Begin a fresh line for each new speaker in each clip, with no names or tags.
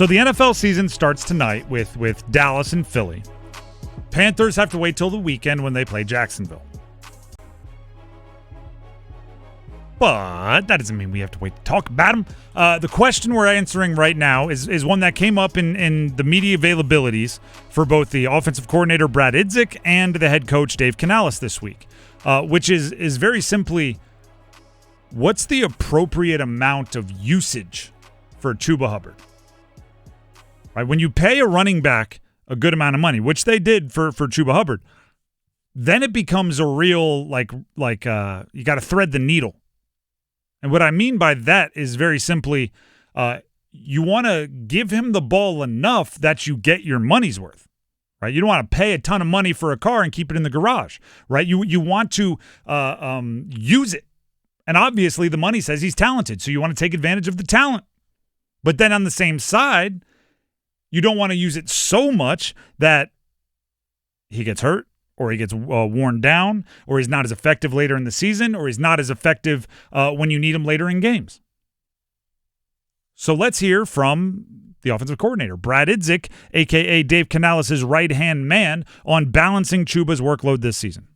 So the NFL season starts tonight with Dallas and Philly. Panthers have to wait till the weekend when they play Jacksonville. But that doesn't mean we have to wait to talk about them. The question we're answering right now is one that came up in the media availabilities for both the offensive coordinator, Brad Idzik, and the head coach, Dave Canales, this week, which is very simply, what's the appropriate amount of usage for Chuba Hubbard? Right? When you pay a running back a good amount of money, which they did for Chuba Hubbard, then it becomes a real, like you got to thread the needle. And what I mean by that is very simply, you want to give him the ball enough that you get your money's worth, right? You don't want to pay a ton of money for a car and keep it in the garage, right? You want to use it. And obviously the money says he's talented, so you want to take advantage of the talent. But then on the same side, you don't want to use it so much that he gets hurt, or he gets worn down, or he's not as effective later in the season, or he's not as effective when you need him later in games. So let's hear from the offensive coordinator, Brad Idzik, a.k.a. Dave Canales' right-hand man, on balancing Chuba's workload this season.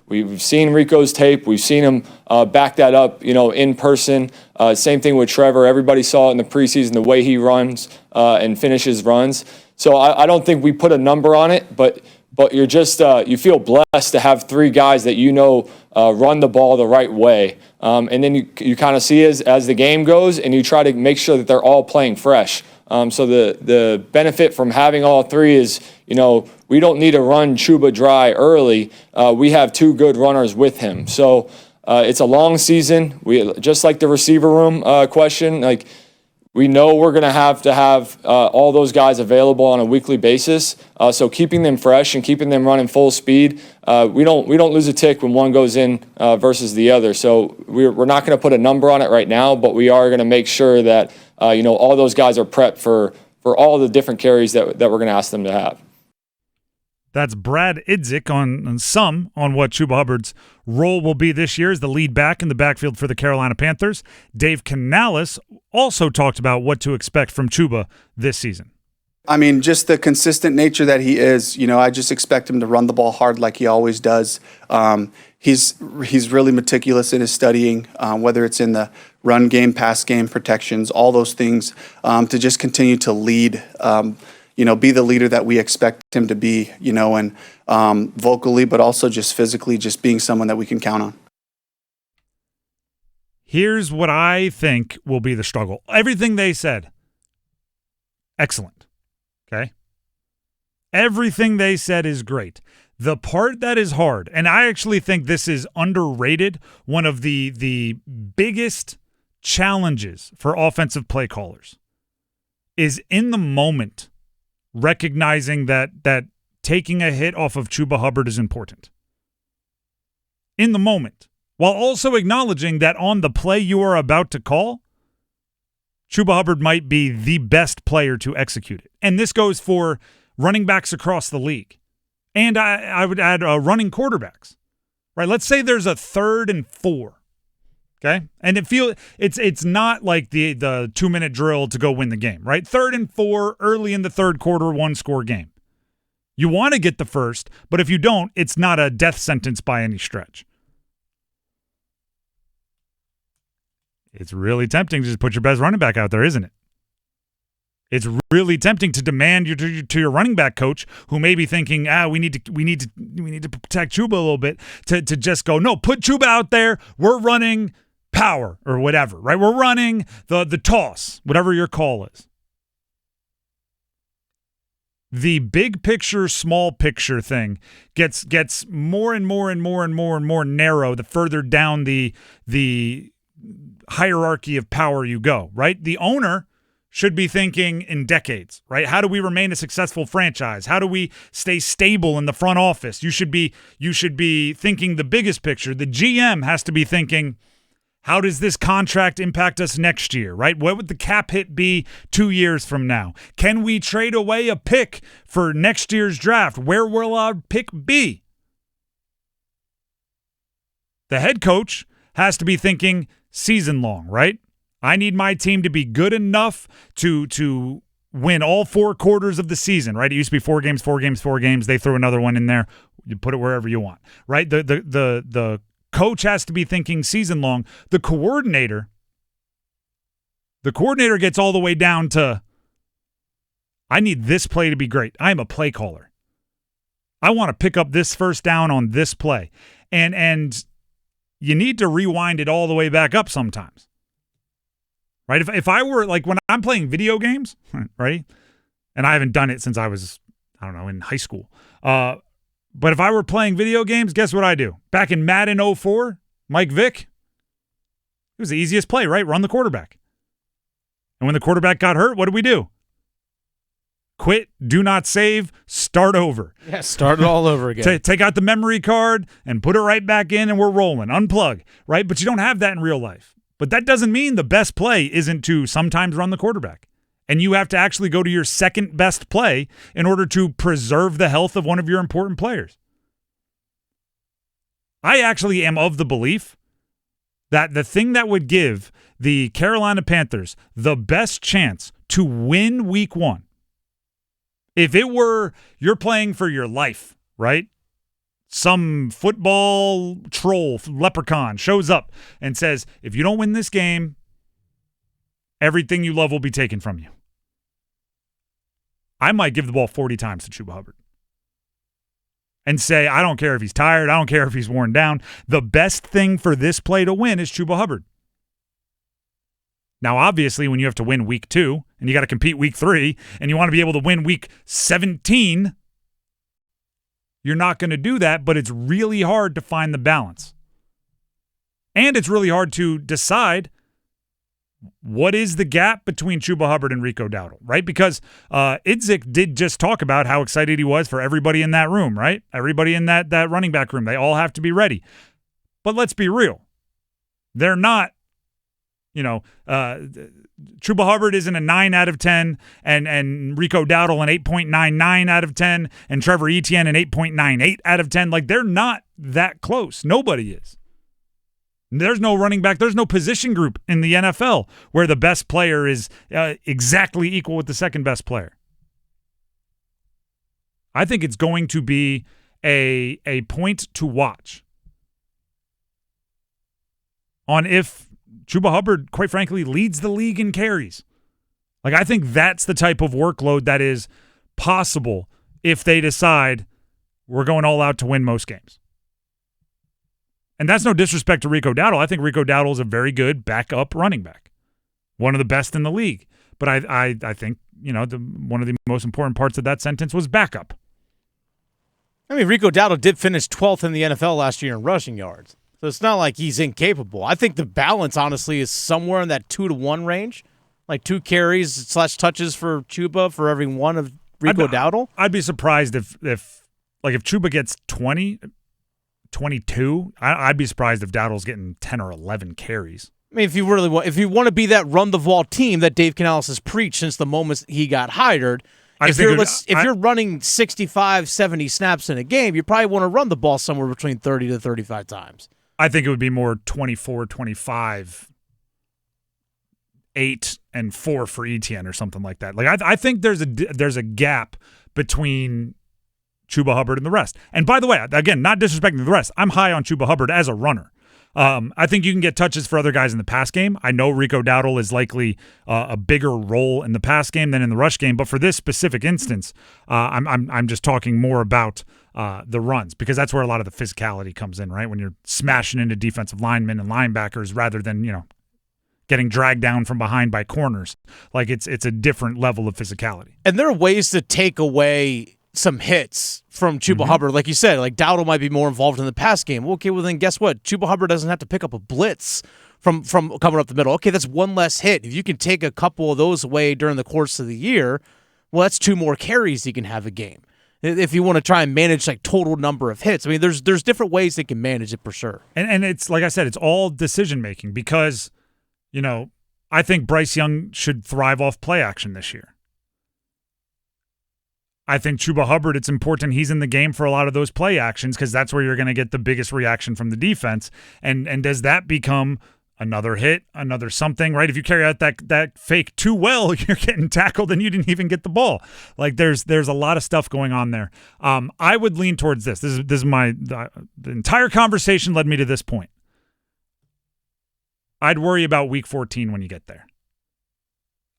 We've seen Rico's tape. We've seen him back that up, in person. Same thing with Trevor. Everybody saw it in the preseason, the way he runs and finishes runs. So I don't think we put a number on it, but you're just you feel blessed to have three guys that run the ball the right way, and then you kind of see as the game goes, and you try to make sure that they're all playing fresh. So the benefit from having all three is, we don't need to run Chuba dry early. We have two good runners with him. So it's a long season. We just like the receiver room question, we know we're going to have all those guys available on a weekly basis. So keeping them fresh and keeping them running full speed, we don't lose a tick when one goes in versus the other. So we're not going to put a number on it right now, but we are going to make sure that all those guys are prepped for all the different carries that we're going to ask them to have.
That's Brad Idzik on what Chuba Hubbard's role will be this year as the lead back in the backfield for the Carolina Panthers. Dave Canales also talked about what to expect from Chuba this season.
I mean, just the consistent nature that he is. I just expect him to run the ball hard like he always does. He's really meticulous in his studying, whether it's in the run game, pass game, protections, all those things, to just continue to lead. Be the leader that we expect him to be, and vocally, but also just physically, just being someone that we can count on.
Here's what I think will be the struggle. Everything they said, excellent, okay? Everything they said is great. The part that is hard, and I actually think this is underrated, one of the biggest challenges for offensive play callers is in the moment recognizing that taking a hit off of Chuba Hubbard is important. In the moment. While also acknowledging that on the play you are about to call, Chuba Hubbard might be the best player to execute it. And this goes for running backs across the league. And I would add running quarterbacks. Right? Let's say there's a 3rd and 4. Okay? And it's not like the 2-minute drill to go win the game, right? 3rd and 4, early in the third quarter, 1-score game. You want to get the first, but if you don't, it's not a death sentence by any stretch. It's really tempting to just put your best running back out there, isn't it? It's really tempting to demand to your running back coach, who may be thinking, we need to protect Chuba a little bit, to just go, no, put Chuba out there. We're running power or whatever, right? We're running the toss, whatever your call is. The big picture, small picture thing gets more and more and more and more and more narrow the further down the hierarchy of power you go, right? The owner should be thinking in decades, right? How do we remain a successful franchise? How do we stay stable in the front office? You should be thinking the biggest picture. The GM has to be thinking, how does this contract impact us next year, right? What would the cap hit be 2 years from now? Can we trade away a pick for next year's draft? Where will our pick be? The head coach has to be thinking season long, right? I need my team to be good enough to win all 4 quarters of the season, right? It used to be 4 games, 4 games, 4 games. They threw another one in there. You put it wherever you want, right? The coach has to be thinking season long. The coordinator gets all the way down to, I need this play to be great. I am a play caller. I want to pick up this first down on this play. And you need to rewind it all the way back up sometimes. Right? If I were, like, when I'm playing video games, right? And I haven't done it since I was, I don't know, in high school. But if I were playing video games, guess what I do? Back in Madden 04, Mike Vick, it was the easiest play, right? Run the quarterback. And when the quarterback got hurt, what did we do? Quit, do not save, start over.
Yeah, start it all over again.
Take out the memory card and put it right back in and we're rolling. Unplug, right? But you don't have that in real life. But that doesn't mean the best play isn't to sometimes run the quarterback. And you have to actually go to your second best play in order to preserve the health of one of your important players. I actually am of the belief that the thing that would give the Carolina Panthers the best chance to win week 1, if it were you're playing for your life, right? Some football troll, leprechaun shows up and says, if you don't win this game, everything you love will be taken from you. I might give the ball 40 times to Chuba Hubbard and say, I don't care if he's tired. I don't care if he's worn down. The best thing for this play to win is Chuba Hubbard. Now, obviously, when you have to win week 2 and you got to compete week 3 and you want to be able to win week 17, you're not going to do that, but it's really hard to find the balance. And it's really hard to decide what is the gap between Chuba Hubbard and Rico Dowdle, right? Because Idzik did just talk about how excited he was for everybody in that room, right? Everybody in that running back room. They all have to be ready. But let's be real. They're not, Chuba Hubbard isn't a 9 out of 10 and Rico Dowdle an 8.99 out of 10 and Trevor Etienne an 8.98 out of 10. Like, they're not that close. Nobody is. There's no running back. There's no position group in the NFL where the best player is exactly equal with the second best player. I think it's going to be a point to watch on if Chuba Hubbard, quite frankly, leads the league in carries. Like, I think that's the type of workload that is possible if they decide we're going all out to win most games. And that's no disrespect to Rico Dowdle. I think Rico Dowdle is a very good backup running back, one of the best in the league. But I think, one of the most important parts of that sentence was backup.
I mean, Rico Dowdle did finish 12th in the NFL last year in rushing yards. So it's not like he's incapable. I think the balance, honestly, is somewhere in that 2-to-1 range, like 2 carries / touches for Chuba for every one of Rico Dowdle.
I'd be surprised if Chuba gets 20, 22. I'd be surprised if Dowdle's getting 10 or 11 carries.
I mean, if you want to be that run the ball team that Dave Canales has preached since the moment he got hired. If you're running 65, 70 snaps in a game, you probably want to run the ball somewhere between 30 to 35 times.
I think it would be more 24, 25, 8, and 4 for Etienne or something like that. Like, I think there's a gap between Chuba Hubbard and the rest. And by the way, again, not disrespecting the rest, I'm high on Chuba Hubbard as a runner. I think you can get touches for other guys in the pass game. I know Rico Dowdle is likely a bigger role in the pass game than in the rush game, but for this specific instance, I'm just talking more about the runs, because that's where a lot of the physicality comes in, right? When you're smashing into defensive linemen and linebackers rather than, getting dragged down from behind by corners. Like, it's a different level of physicality.
And there are ways to take away some hits from Chuba Hubbard. Like you said, like Dowdle might be more involved in the pass game. Okay, well then guess what? Chuba Hubbard doesn't have to pick up a blitz from coming up the middle. Okay, that's one less hit. If you can take a couple of those away during the course of the year, well, that's 2 more carries you can have a game. If you want to try and manage like total number of hits. I mean, there's different ways they can manage it for sure.
And it's, like I said, it's all decision making, because, I think Bryce Young should thrive off play action this year. I think Chuba Hubbard, it's important he's in the game for a lot of those play actions, because that's where you're going to get the biggest reaction from the defense. And does that become another hit, another something, right? If you carry out that fake too well, you're getting tackled and you didn't even get the ball. Like there's a lot of stuff going on there. I would lean towards this. This is the entire conversation led me to this point. I'd worry about week 14 when you get there.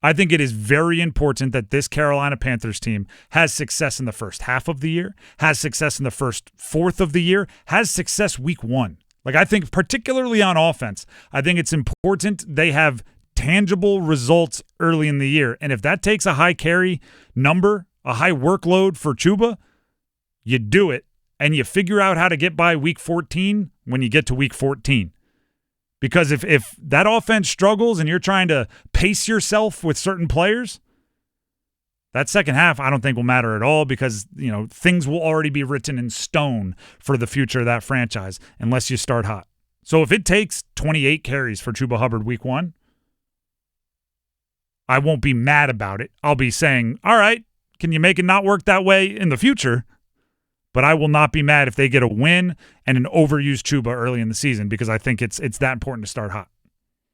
I think it is very important that this Carolina Panthers team has success in the first half of the year, has success in the first fourth of the year, has success week 1. Like, I think particularly on offense, I think it's important they have tangible results early in the year. And if that takes a high carry number, a high workload for Chuba, you do it and you figure out how to get by week 14 when you get to week 14. Because if that offense struggles and you're trying to pace yourself with certain players, that second half I don't think will matter at all because, things will already be written in stone for the future of that franchise unless you start hot. So if it takes 28 carries for Chuba Hubbard week 1, I won't be mad about it. I'll be saying, all right, can you make it not work that way in the future? But I will not be mad if they get a win and an overused Chuba early in the season because I think it's that important to start hot.